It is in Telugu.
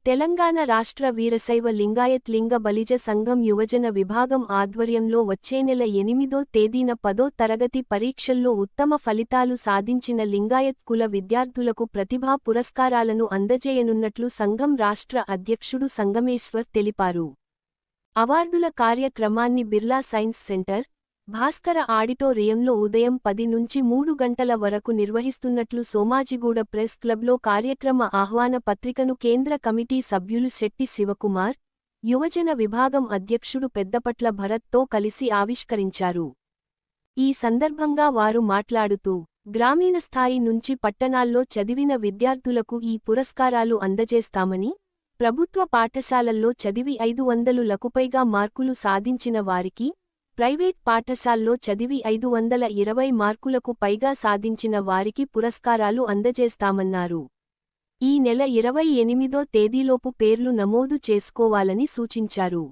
తెలంగాణ రాష్ట్ర వీరశైవ లింగాయత్ లింగ బలిజ సంఘం యువజన విభాగం ఆధ్వర్యంలో వచ్చే నెల 8వ తేదీన 10వ తరగతి పరీక్షల్లో ఉత్తమ ఫలితాలు సాధించిన లింగాయత్ కుల విద్యార్థులకు ప్రతిభా పురస్కారాలను అందజేయనున్నట్లు సంఘం రాష్ట్ర అధ్యక్షుడు సంగమేశ్వర్ తెలిపారు. అవార్డుల కార్యక్రమాన్ని బిర్లా సైన్స్ సెంటర్, భాస్కర ఆడిటోరియంలో ఉదయం 10 నుంచి 3 గంటల వరకు నిర్వహిస్తున్నట్లు సోమాజిగూడ ప్రెస్ క్లబ్లో కార్యక్రమ ఆహ్వాన పత్రికను కేంద్ర కమిటీ సభ్యులు శెట్టి శివకుమార్, యువజన విభాగం అధ్యక్షుడు పెద్దపట్ల భరత్తో కలిసి ఆవిష్కరించారు. ఈ సందర్భంగా వారు మాట్లాడుతూ, గ్రామీణ స్థాయి నుంచి పట్టణాల్లో చదివిన విద్యార్థులకు ఈ పురస్కారాలు అందజేస్తామని, ప్రభుత్వ పాఠశాలల్లో చదివి 500లకు పైగా మార్కులు సాధించిన వారికి, ప్రైవేట్ పాఠశాల్లో చదివి 520 మార్కులకు పైగా సాధించిన వారికి పురస్కారాలు అందజేస్తామన్నారు. ఈ నెల 28వ తేదీలోపు పేర్లు నమోదు చేసుకోవాలని సూచించారు.